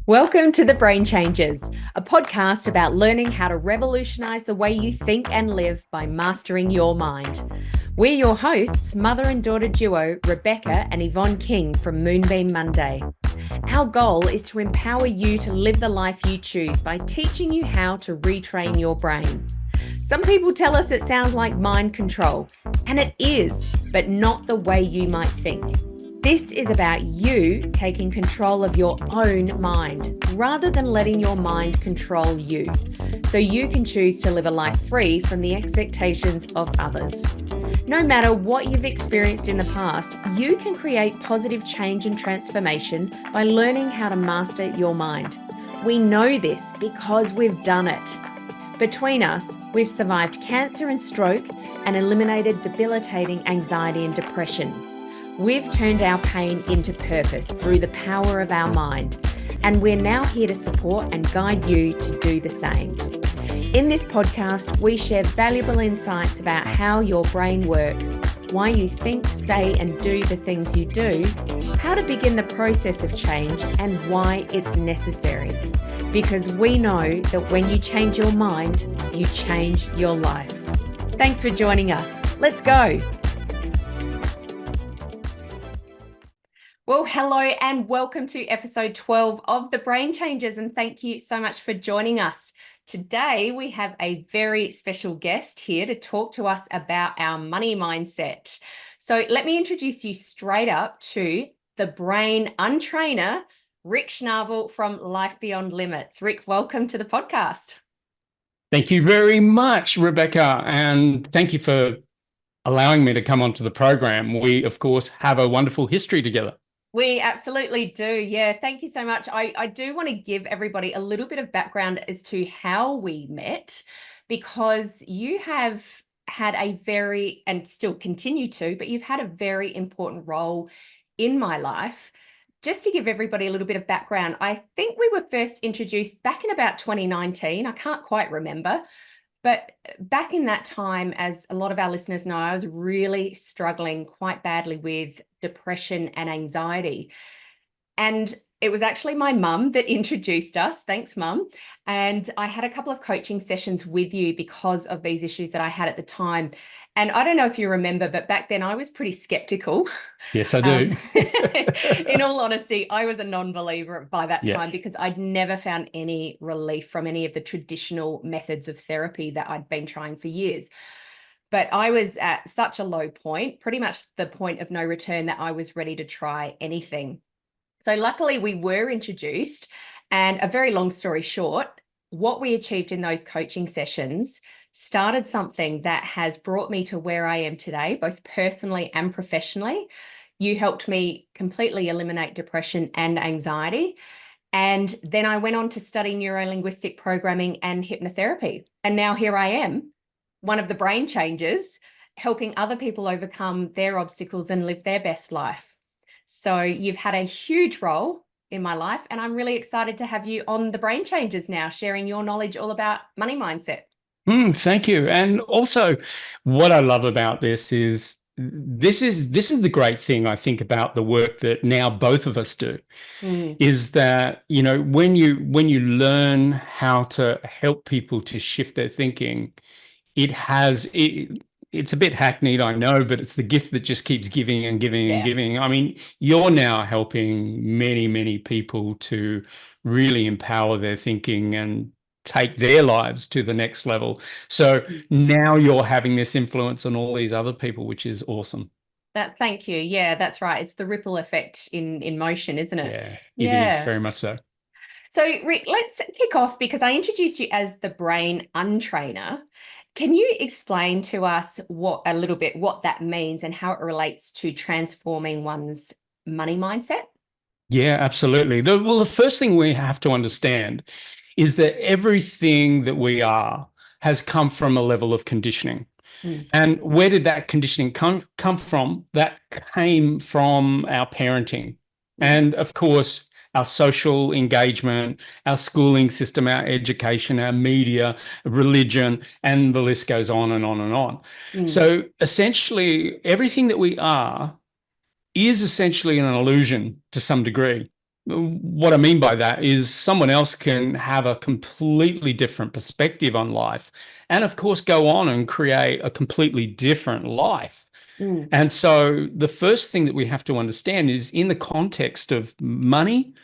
Welcome to The Brain Changers, a podcast about learning how to revolutionize the way you think and live by mastering your mind. We're your hosts, mother and daughter duo Rebecca and Yvonne King from Moonbeam Monday. Our goal is to empower you to live the life you choose by teaching you how to retrain your brain. Some people tell us it sounds like mind control, and it is, but not the way you might think. This is about you taking control of your own mind rather than letting your mind control you, so you can choose to live a life free from the expectations of others. No matter what you've experienced in the past, you can create positive change and transformation by learning how to master your mind. We know this because we've done it. Between us, we've survived cancer and stroke and eliminated debilitating anxiety and depression. We've turned our pain into purpose through the power of our mind, and we're now here to support and guide you to do the same. In this podcast, we share valuable insights about how your brain works, why you think, say, and do the things you do, how to begin the process of change, and why it's necessary. Because we know that when you change your mind, you change your life. Thanks for joining us. Let's go. Well, hello and welcome to episode 12 of The Brain Changers, and thank you so much for joining us. Today, we have a very special guest here to talk to us about our money mindset. So let me introduce you straight up to the brain untrainer, Rik Schnabelel from Life Beyond Limits. Rik, welcome to the podcast. Thank you very much, Rebecca, and thank you for allowing me to come onto the program. We, of course, have a wonderful history together. We absolutely do. Yeah, thank you so much. I do want to give everybody a little bit of background as to how we met, because you have had a very, and still continue to, but you've had a very important role in my life. Just to give everybody a little bit of background, I think we were first introduced back in about 2019. I can't quite remember. But back in that time, as a lot of our listeners know, I was really struggling quite badly with depression and anxiety. And it was actually my mum that introduced us. Thanks, Mum. And I had a couple of coaching sessions with you because of these issues that I had at the time. And I don't know if you remember, but back then I was pretty skeptical. Yes, I do. In all honesty, I was a non-believer by that time because I'd never found any relief from any of the traditional methods of therapy that I'd been trying for years. But I was at such a low point, pretty much the point of no return, that I was ready to try anything. So luckily we were introduced, and a very long story short, what we achieved in those coaching sessions started something that has brought me to where I am today, both personally and professionally. You helped me completely eliminate depression and anxiety. And then I went on to study neuro-linguistic programming and hypnotherapy. And now here I am, one of the brain changers, helping other people overcome their obstacles and live their best life. So you've had a huge role in my life, and I'm really excited to have you on the Brain Changers now, sharing your knowledge all about money mindset. Thank you. And also, what I love about this is the great thing, I think, about the work that now both of us do, is that, you know, when you learn how to help people to shift their thinking, it's a bit hackneyed, I know, but it's the gift that just keeps giving and giving and giving. I mean, you're now helping many, many people to really empower their thinking and take their lives to the next level. So now you're having this influence on all these other people, which is awesome. Thank you. Yeah, that's right. It's the ripple effect in motion, isn't it? Yeah, it is very much so. So, Rik, let's kick off, because I introduced you as the brain untrainer. Can you explain to us what that means and how it relates to transforming one's money mindset? Yeah, absolutely. The first thing we have to understand is that everything that we are has come from a level of conditioning. And where did that conditioning come from? That came from our parenting. And of course, our social engagement, our schooling system, our education, our media, religion, and the list goes on and on and on. So essentially, everything that we are is essentially an illusion to some degree. What I mean by that is someone else can have a completely different perspective on life and, of course, go on and create a completely different life. Mm. And so the first thing that we have to understand is in the context of money,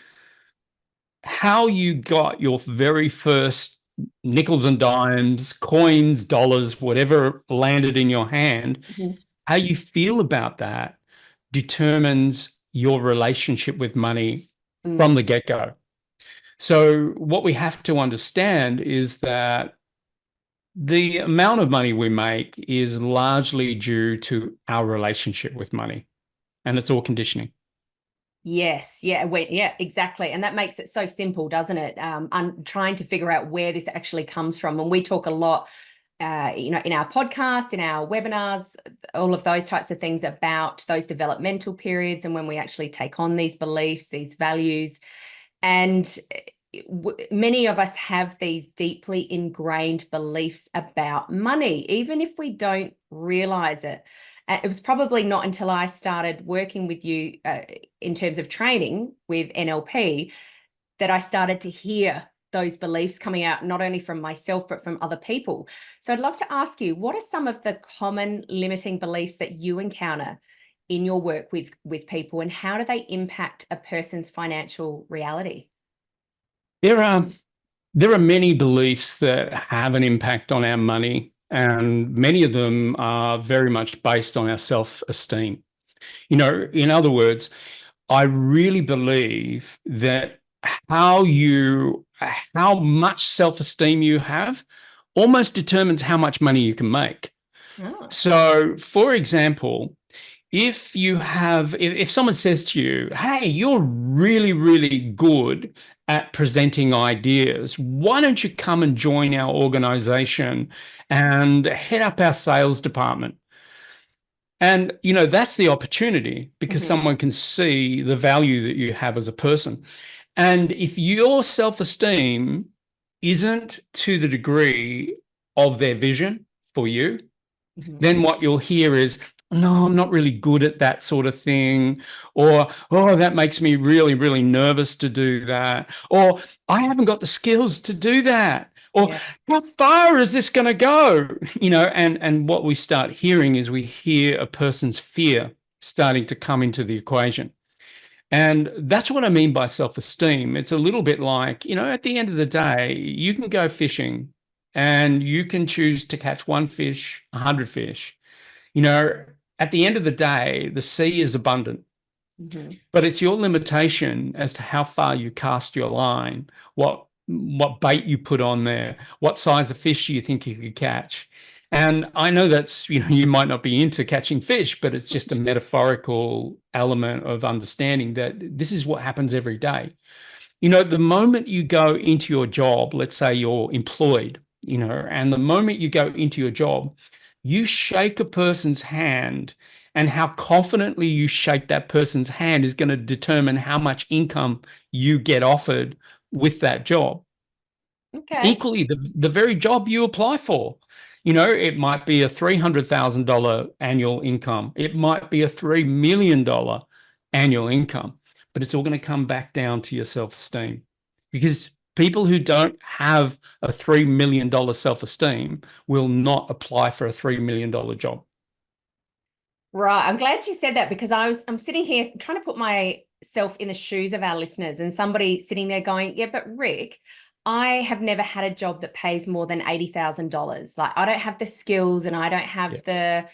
how you got your very first nickels and dimes, coins, dollars, whatever landed in your hand, Mhm. how you feel about that determines your relationship with money from Mm. the get-go. So what we have to understand is that the amount of money we make is largely due to our relationship with money, and it's all conditioning. Yes, yeah, yeah, exactly. And that makes it so simple, doesn't it? I'm trying to figure out where this actually comes from. And we talk a lot, in our podcast, in our webinars, all of those types of things about those developmental periods and when we actually take on these beliefs, these values. And many of us have these deeply ingrained beliefs about money, even if we don't realize it. It was probably not until I started working with you in terms of training with NLP that I started to hear those beliefs coming out, not only from myself, but from other people. So I'd love to ask you, what are some of the common limiting beliefs that you encounter in your work with people, and how do they impact a person's financial reality? There are there are many beliefs that have an impact on our money, and many of them are very much based on our self-esteem. In other words, I really believe that how you how much self-esteem you have almost determines how much money you can make. Oh. So, for example, if someone says to you, hey, you're really, really good at presenting ideas, why don't you come and join our organization and head up our sales department? And, that's the opportunity because Mm-hmm. someone can see the value that you have as a person. And if your self-esteem isn't to the degree of their vision for you, Mm-hmm. then what you'll hear is, no, I'm not really good at that sort of thing. Or, oh, that makes me really, really nervous to do that. Or, I haven't got the skills to do that. Or, Yeah. how far is this going to go? And what we start hearing is we hear a person's fear starting to come into the equation. And that's what I mean by self-esteem. It's a little bit like, at the end of the day, you can go fishing and you can choose to catch one fish, 100 fish. You know, at the end of the day, the sea is abundant, Mm-hmm. but it's your limitation as to how far you cast your line, what bait you put on there, what size of fish you think you could catch. And I know that's, you might not be into catching fish, but it's just a metaphorical element of understanding that this is what happens every day. The moment you go into your job, let's say you're employed, and the moment you go into your job, you shake a person's hand, and how confidently you shake that person's hand is going to determine how much income you get offered with that job. Okay. Equally, the very job you apply for, it might be a $300,000 annual income. It might be a $3 million annual income, but it's all going to come back down to your self-esteem because people who don't have a $3 million self-esteem will not apply for a $3 million job. Right. I'm glad you said that because I'm sitting here trying to put myself in the shoes of our listeners, and somebody sitting there going, yeah, but Rik, I have never had a job that pays more than $80,000. Like, I don't have the skills and I don't have the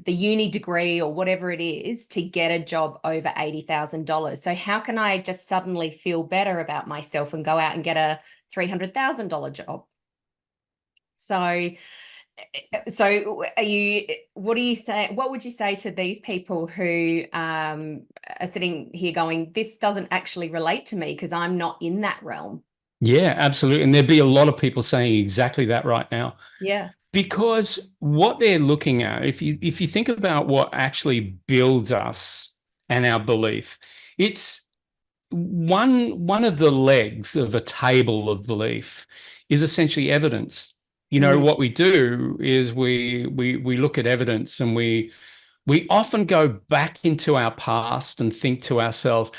uni degree or whatever it is to get a job over $80,000. So how can I just suddenly feel better about myself and go out and get a $300,000 job? So what do you say, what would you say to these people who are sitting here going, this doesn't actually relate to me because I'm not in that realm? Yeah, absolutely. And there'd be a lot of people saying exactly that right now. Yeah. Because what they're looking at, if you think about what actually builds us and our belief, it's one of the legs of a table of belief is essentially evidence. Mm. What we do is we look at evidence and we often go back into our past and think to ourselves,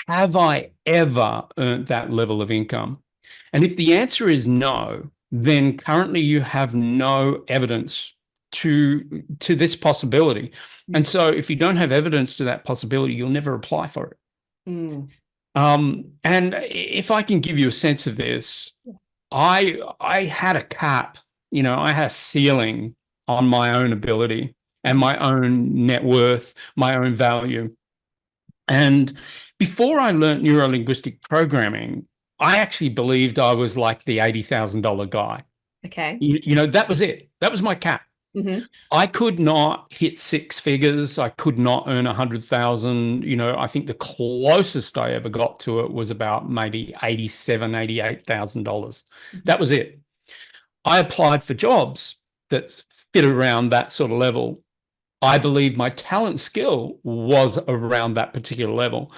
have I ever earned that level of income? And if the answer is no, then currently you have no evidence to this possibility. And so if you don't have evidence to that possibility, you'll never apply for it. Mm. And if I can give you a sense of this, I had a cap, I had a ceiling on my own ability and my own net worth, my own value. And before I learned neuro-linguistic programming, I actually believed I was like the $80,000 guy. Okay. That was it. That was my cap. Mm-hmm. I could not hit six figures. I could not earn 100,000. I think the closest I ever got to it was about maybe $87,000, $88,000. That was it. I applied for jobs that fit around that sort of level. I believe my talent skill was around that particular level.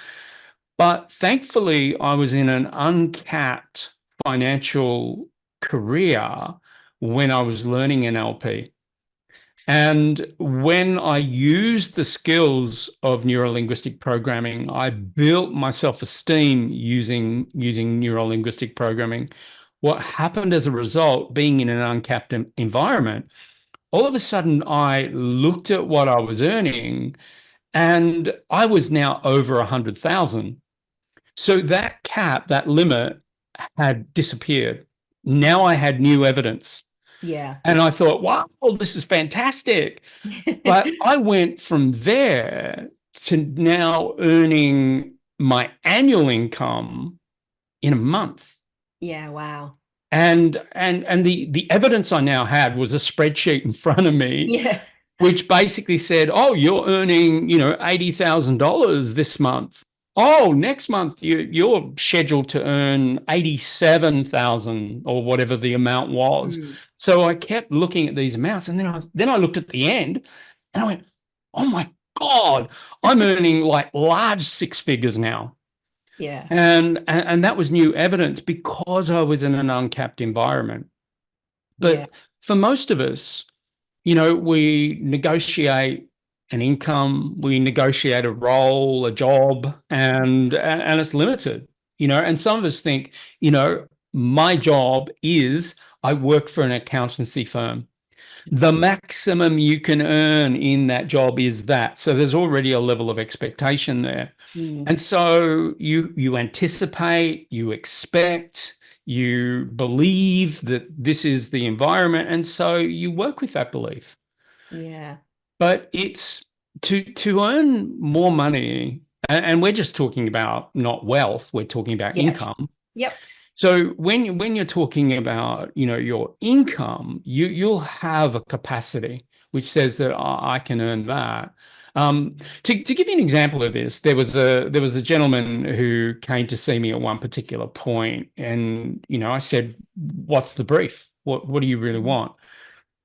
But thankfully, I was in an uncapped financial career when I was learning NLP. And when I used the skills of neuro-linguistic programming, I built my self-esteem using neuro-linguistic programming. What happened as a result, being in an uncapped environment, all of a sudden I looked at what I was earning and I was now over 100,000. So that cap, that limit had disappeared. Now I had new evidence. Yeah. And I thought, wow, this is fantastic. But I went from there to now earning my annual income in a month. Yeah, wow. And the evidence I now had was a spreadsheet in front of me, Yeah. which basically said, oh, you're earning, $80,000 this month. Oh, next month you're scheduled to earn 87,000 or whatever the amount was. Mm. So I kept looking at these amounts, and then I looked at the end, and I went, "Oh my God, I'm earning like large six figures now." Yeah. And that was new evidence because I was in an uncapped environment. But for most of us, we negotiate an income, we negotiate a role, a job, and it's limited, and some of us think, my job is I work for an accountancy firm. The maximum you can earn in that job is that. So there's already a level of expectation there. Mm. And so you anticipate, you expect, you believe that this is the environment, and so you work with that belief. Yeah. But it's to earn more money, and we're just talking about not wealth, we're talking about income. Yep. So when you're talking about, your income, you'll have a capacity which says that I can earn that. To give you an example of this, there was a gentleman who came to see me at one particular point, and I said, "What's the brief? What do you really want?"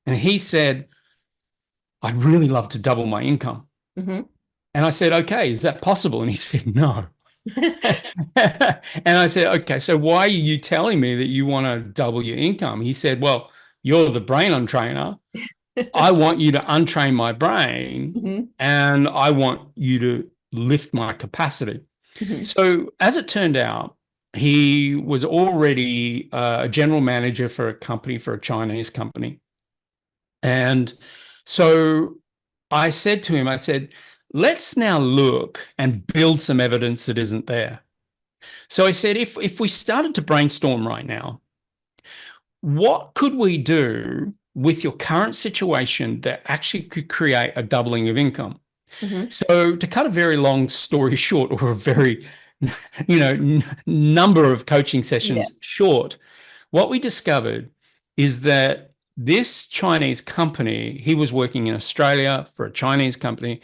And he said, "I'd really love to double my income." Mm-hmm. And I said, "Okay, is that possible?" And he said, "No." And I said, "Okay, so why are you telling me that you want to double your income?" He said, "Well, you're the brain untrainer. I want you to untrain my brain, Mm-hmm. and I want you to lift my capacity." Mm-hmm. So as it turned out, he was already a general manager for a Chinese company. And so I said to him, let's now look and build some evidence that isn't there. So I said, if we started to brainstorm right now, what could we do with your current situation that actually could create a doubling of income? Mm-hmm. So to cut a very long story short, or a very, number of coaching sessions short, what we discovered is that this Chinese company, he was working in Australia for a Chinese company.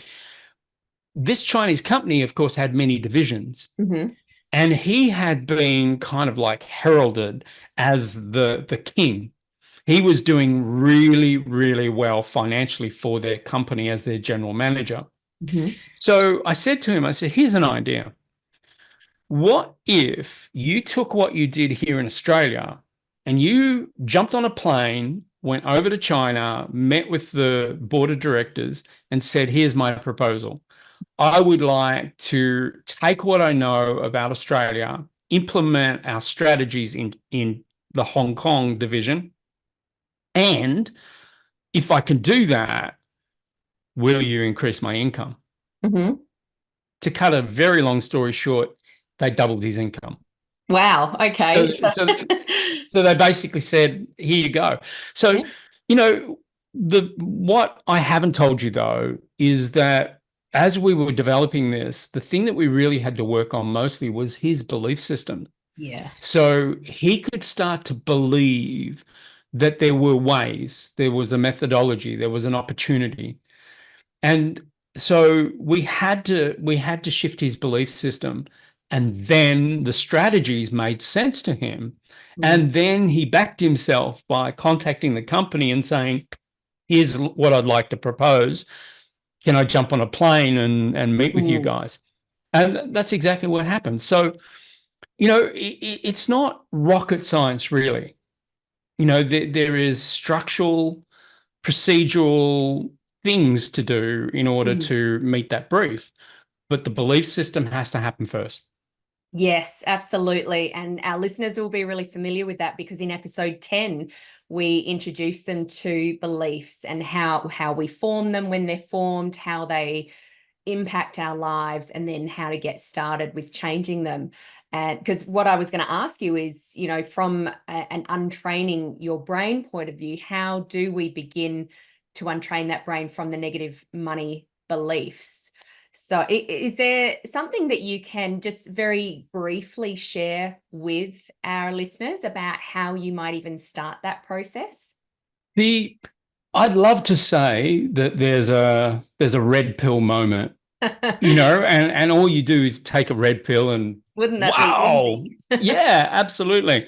This Chinese company, of course, had many divisions. Mm-hmm. And he had been kind of like heralded as the king. He was doing really, really well financially for their company as their general manager. Mm-hmm. So I said to him, here's an idea. What if you took what you did here in Australia and you jumped on a plane, went over to China, met with the board of directors and said, here's my proposal. I would like to take what I know about Australia, implement our strategies in the Hong Kong division, and if I can do that, will you increase my income? Hmm. To cut a very long story short, they doubled his income. Wow. Okay. So, so, so they basically said, here you go. So, Yeah. you know, what I haven't told you though is that as we were developing this, the thing that we really had to work on mostly was his belief system. Yeah. So he could start to believe that there were ways, there was a methodology, there was an opportunity. And so we had to shift his belief system, and then the strategies made sense to him. Mm. And then he backed himself by contacting the company and saying, here's what I'd like to propose. Can I jump on a plane and meet with you Mm. guys? And that's exactly what happened. So, it's not rocket science, really. There is structural, procedural things to do in order Mm. to meet that brief, but the belief system has to happen first. Yes, absolutely. And our listeners will be really familiar with that because in episode 10, we introduced them to beliefs and how we form them when they're formed, how they impact our lives, and then how to get started with changing them. And because what I was going to ask you is, from an untraining your brain point of view, how do we begin to untrain that brain from the negative money beliefs? So is there something that you can just very briefly share with our listeners about how you might even start that process? The I'd love to say that there's a red pill moment, and all you do is take a red pill and Wouldn't that be wow, easy? yeah, absolutely.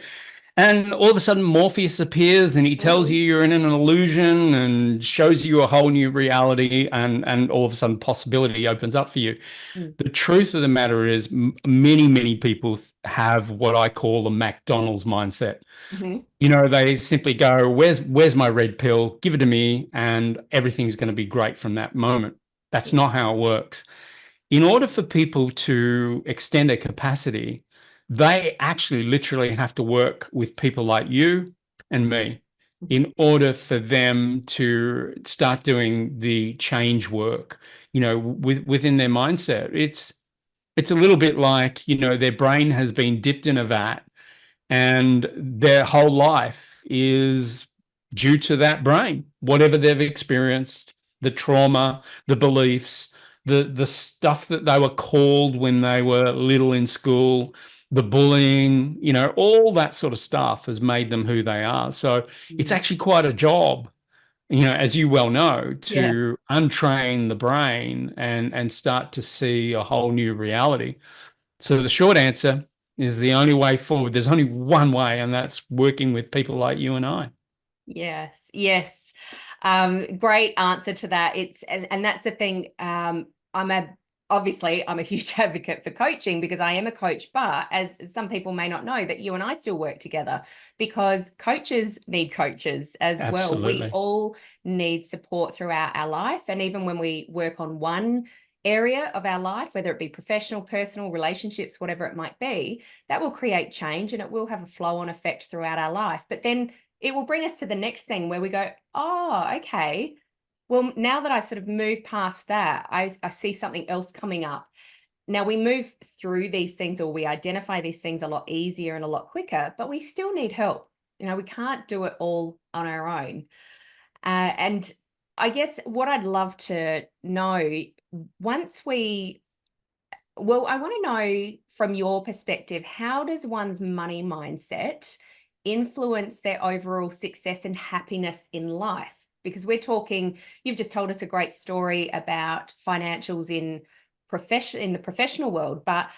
And all of a sudden, Morpheus appears and he tells Mhm. you you're in an illusion and shows you a whole new reality, and all of a sudden, possibility opens up for you. Mm. The truth of the matter is, many, many people have what I call the McDonald's mindset. Mhm. They simply go, "Where's my red pill? Give it to me, and everything's going to be great from that moment." That's Yeah. not how it works. In order for people to extend their capacity, they actually literally have to work with people like you and me Mhm. in order for them to start doing the change work, within their mindset. It's a little bit like, their brain has been dipped in a vat and their whole life is due to that brain, whatever they've experienced, the trauma, the beliefs, the stuff that they were called when they were little in school, the bullying, all that sort of stuff has made them who they are. So it's Mm. actually quite a job, as you well know, Yeah. to untrain the brain and start to see a whole new reality. So the short answer is the only way forward. There's only one way, and that's working with people like you and I. Yes, yes. Great answer to that. And that's the thing. I'm a Obviously I'm a huge advocate for coaching because I am a coach, but as some people may not know, that you and I still work together because coaches need coaches as well. We Absolutely. all need support throughout our life. And even when we work on one area of our life, whether it be professional, personal, relationships, whatever it might be, that will create change and it will have a flow on effect throughout our life. But then it will bring us to the next thing where we go, oh, okay. Well, now that I've sort of moved past that, I see something else coming up. Now we move through these things or we identify these things a lot easier and a lot quicker, but we still need help. We can't do it all on our own. And I guess what I'd love to know once we well, I want to know from your perspective, how does one's money mindset influence their overall success and happiness in life? Because you've just told us a great story about financials in the professional world, but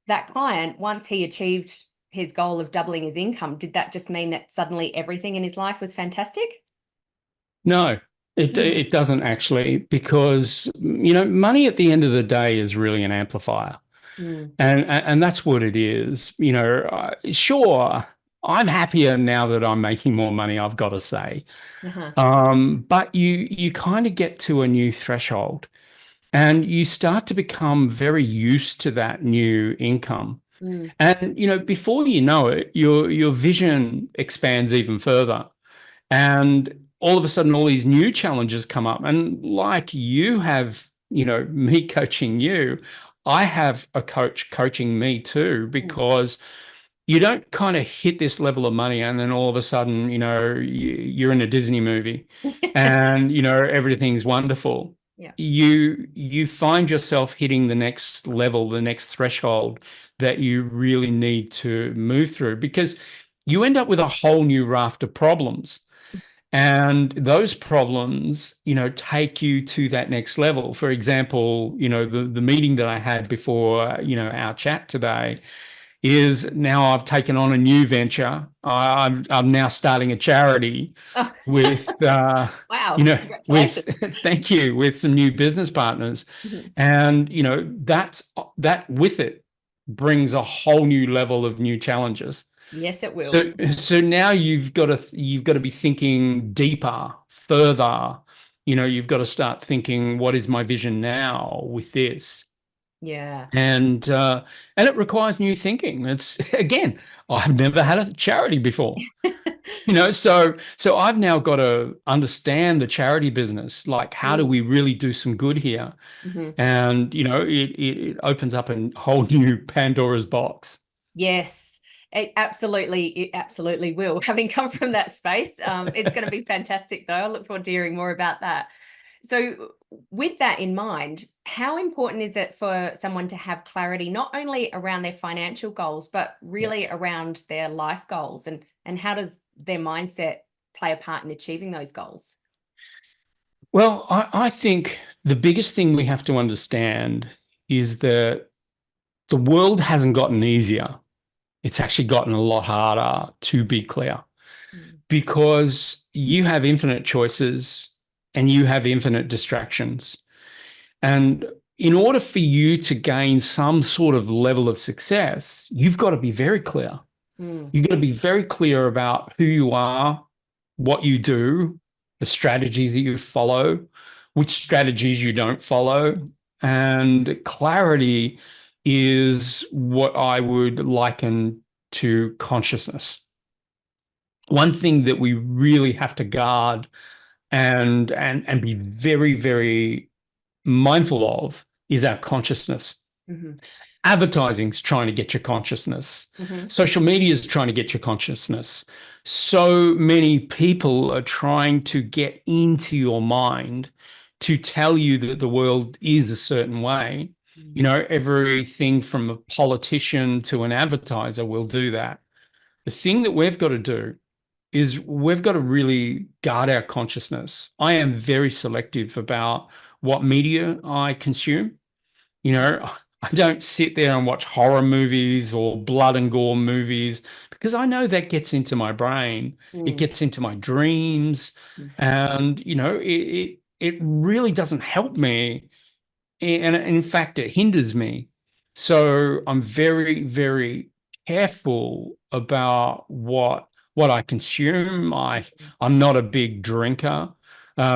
that client, once he achieved his goal of doubling his income, did that just mean that suddenly everything in his life was fantastic? No, it Mm. it doesn't actually, because money at the end of the day is really an amplifier, Mm. and that's what it is. Sure, I'm happier now that I'm making more money, I've got to say. Uh-huh. But you kind of get to a new threshold. And you start to become very used to that new income. Mm. And before you know it, your vision expands even further. And all of a sudden, all these new challenges come up. And like you have, me coaching you, I have a coach coaching me too, Mm. because you don't kind of hit this level of money and then all of a sudden, you're in a Disney movie and, everything's wonderful. Yeah. You find yourself hitting the next level, the next threshold that you really need to move through, because you end up with a whole new raft of problems. And those problems, take you to that next level. For example, the meeting that I had before, our chat today, is now I've taken on a new venture. I'm now starting a charity Oh. with, Wow. you know, with Congratulations. thank you, with some new business partners, Mhm. and that with it brings a whole new level of new challenges. Yes, it will. So now you've got to be thinking deeper, further. You've got to start thinking, what is my vision now with this? Yeah. And it requires new thinking. It's again, I've never had a charity before. So I've now got to understand the charity business. Like, how do Mm. we really do some good here? Mhm. And it opens up a whole new Pandora's box. Yes, it absolutely will. Having come from that space, it's going to be fantastic, though. I look forward to hearing more about that. So, with that in mind, how important is it for someone to have clarity not only around their financial goals, but Yeah. really around their life goals, and how does their mindset play a part in achieving those goals? Well, I think the biggest thing we have to understand is that the world hasn't gotten easier. It's actually gotten a lot harder, to be clear, Mm. because you have infinite choices and you have infinite distractions. And in order for you to gain some sort of level of success, you've got to be very clear. Mm. You've got to be very clear about who you are, what you do, the strategies that you follow, which strategies you don't follow. And clarity is what I would liken to consciousness. One thing that we really have to guard and be very, very mindful of is our consciousness. Mhm. Advertising's trying to get your consciousness. Mhm. Social media is trying to get your consciousness. So many people are trying to get into your mind to tell you that the world is a certain way. Mm. Everything from a politician to an advertiser will do that. The thing that we've got to do is we've got to really guard our consciousness. I am very selective about what media I consume. I don't sit there and watch horror movies or blood and gore movies, because I know that gets into my brain. It Mm. gets into my dreams. Mm. And, it really doesn't help me. And in fact, it hinders me. So I'm very, very careful about what I consume. I'm not a big drinker,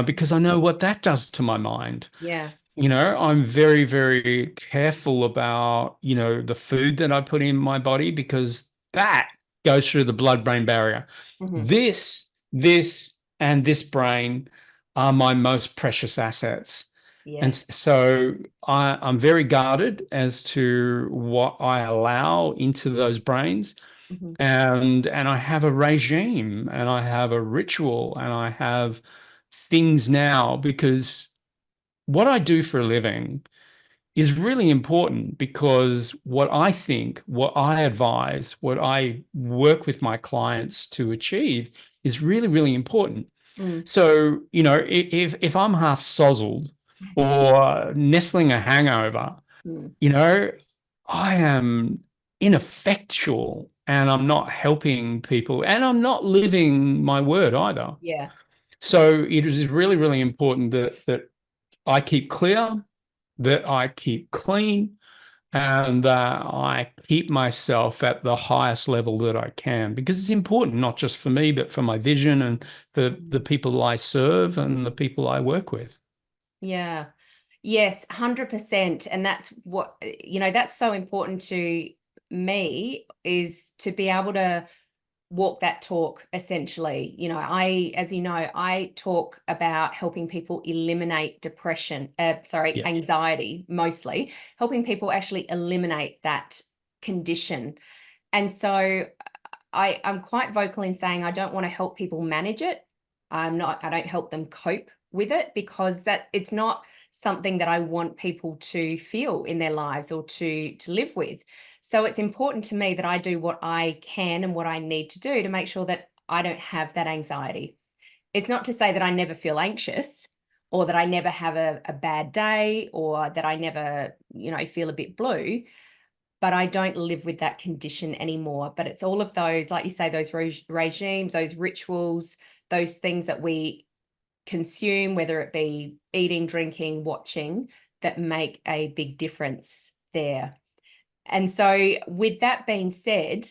because I know what that does to my mind. Yeah. I'm very, very careful about, the food that I put in my body, because that goes through the blood-brain barrier. Mhm. This, and this brain are my most precious assets. And Yes. so I'm very guarded as to what I allow into those brains. Mhm. And I have a regime and I have a ritual and I have things now, because what I do for a living is really important, because what I think, what I advise, what I work with my clients to achieve is really, really important. Mm. So, if I'm half sozzled or nestling a hangover, Mm. you know, I am ineffectual and I'm not helping people and I'm not living my word either. Yeah. Yeah. So it is really, really important that I keep clear, that I keep clean, and that I keep myself at the highest level that I can, because it's important, not just for me, but for my vision and the people I serve and the people I work with. Yeah. Yes, 100%. And that's what, that's so important to me, is to be able to walk that talk, essentially. As you know, I talk about helping people eliminate Yeah. anxiety, mostly helping people actually eliminate that condition. And so I'm quite vocal in saying I don't want to help people manage it. I don't help them cope with it, because that it's not something that I want people to feel in their lives or to live with. So it's important to me that I do what I can and what I need to do to make sure that I don't have that anxiety. It's not to say that I never feel anxious, or that I never have a bad day, or that I never, feel a bit blue, but I don't live with that condition anymore. But it's all of those, like you say, those regimes, those rituals, those things that we consume, whether it be eating, drinking, watching, that make a big difference there. And so with that being said,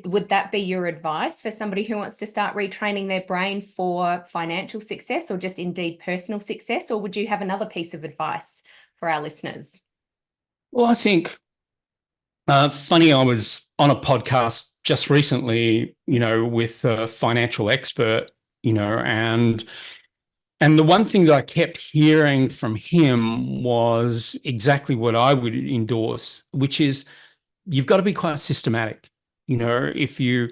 would that be your advice for somebody who wants to start retraining their brain for financial success, or just indeed personal success? Or would you have another piece of advice for our listeners? Well, I think funny, I was on a podcast just recently, with a financial expert, and the one thing that I kept hearing from him was exactly what I would endorse, which is you've got to be quite systematic. If you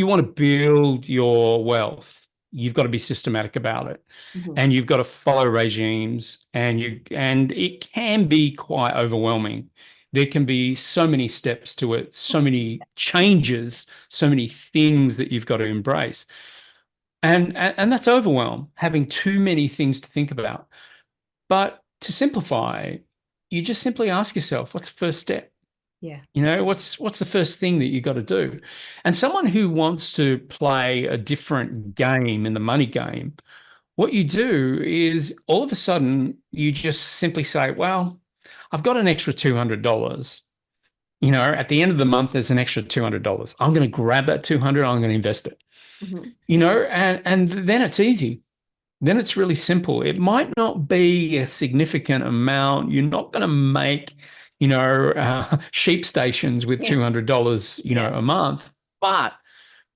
want to build your wealth, you've got to be systematic about it. Mhm. And you've got to follow regimes, and it can be quite overwhelming. There can be so many steps to it, so many changes, so many things that you've got to embrace. And that's overwhelm, having too many things to think about. But to simplify, you just simply ask yourself, what's the first step? Yeah. What's the first thing that you got to do? And someone who wants to play a different game in the money game, what you do is all of a sudden you just simply say, well, I've got an extra $200. At the end of the month, there's an extra $200. I'm going to grab that 200. I'm going to invest it. Mhm. And then it's easy. Then it's really simple. It might not be a significant amount. You're not going to make, sheep stations with Yeah. $200, Yeah. a month, but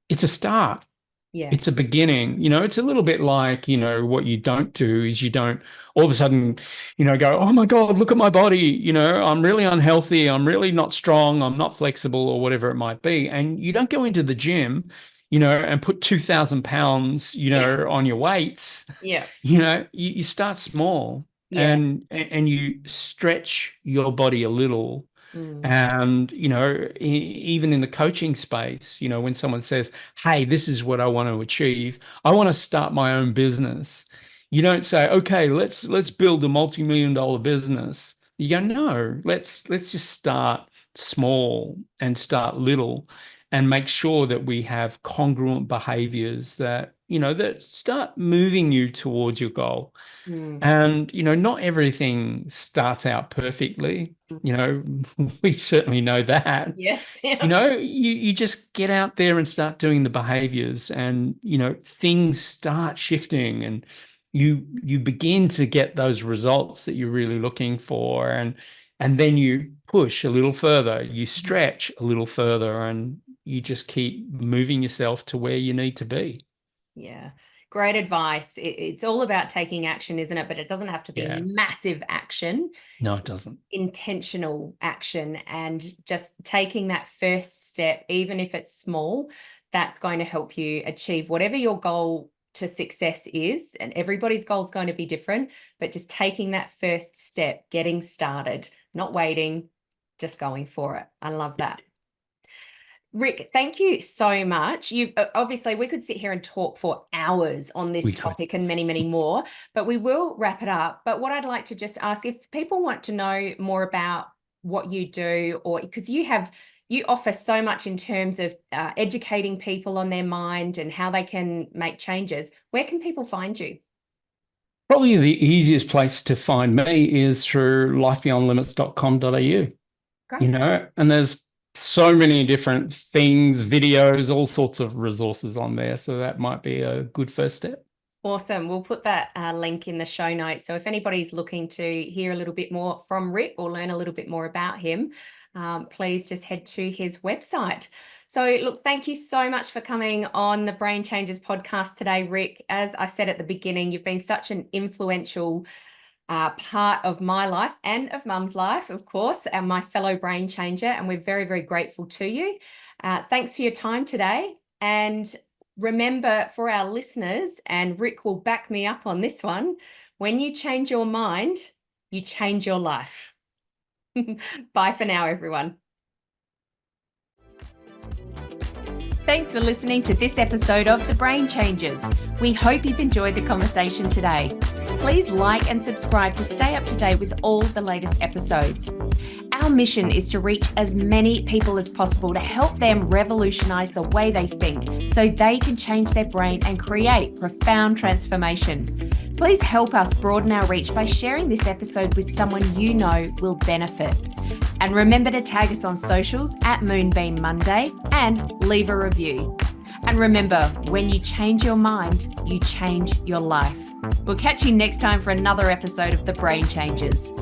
it's a start. Yeah. It's a beginning. It's a little bit like, what you don't do is you don't all of a sudden, go, oh my God, look at my body. I'm really unhealthy. I'm really not strong. I'm not flexible, or whatever it might be. And you don't go into the gym, and put 2,000 pounds, on your weights. Yeah. You start small, Yeah. and you stretch your body a little. Mm. And, even in the coaching space, when someone says, hey, this is what I want to achieve, I want to start my own business. You don't say, okay, let's build a multi-million dollar business. You go, no, let's just start small and start little, and make sure that we have congruent behaviors that, that start moving you towards your goal. Mm. And, not everything starts out perfectly. We certainly know that. Yes. Yeah. You just get out there and start doing the behaviors, and, things start shifting, and you begin to get those results that you're really looking for. And then you push a little further, you stretch a little further, and you just keep moving yourself to where you need to be. Yeah. Great advice. It's all about taking action, isn't it? But it doesn't have to be Yeah. massive action, No, it doesn't. intentional action, and just taking that first step, even if it's small, that's going to help you achieve whatever your goal to success is. And everybody's goal is going to be different, but just taking that first step, getting started, not waiting, just going for it. I love that. Rik, thank you so much. You've obviously, we could sit here and talk for hours on this We could. topic and many, many more, but we will wrap it up. But what I'd like to just ask, if people want to know more about what you do, or because you offer so much in terms of educating people on their mind and how they can make changes, where can people find you? Probably the easiest place to find me is through lifebeyondlimits.com.au. Great. And there's so many different things, videos, all sorts of resources on there. So that might be a good first step. Awesome. We'll put that link in the show notes. So if anybody's looking to hear a little bit more from Rik or learn a little bit more about him, please just head to his website. So look, thank you so much for coming on the Brain Changers podcast today, Rik. As I said at the beginning, you've been such an influential part of my life and of Mum's life, of course, and my fellow brain changer. And we're very, very grateful to you. Thanks for your time today. And remember, for our listeners, and Rik will back me up on this one, when you change your mind, you change your life. Bye for now, everyone. Thanks for listening to this episode of The Brain Changers. We hope you've enjoyed the conversation today. Please like and subscribe to stay up to date with all the latest episodes. Our mission is to reach as many people as possible to help them revolutionize the way they think so they can change their brain and create profound transformation. Please help us broaden our reach by sharing this episode with someone you know will benefit. And remember to tag us on socials at Moonbeam Monday and leave a review. And remember, when you change your mind, you change your life. We'll catch you next time for another episode of The Brain Changers.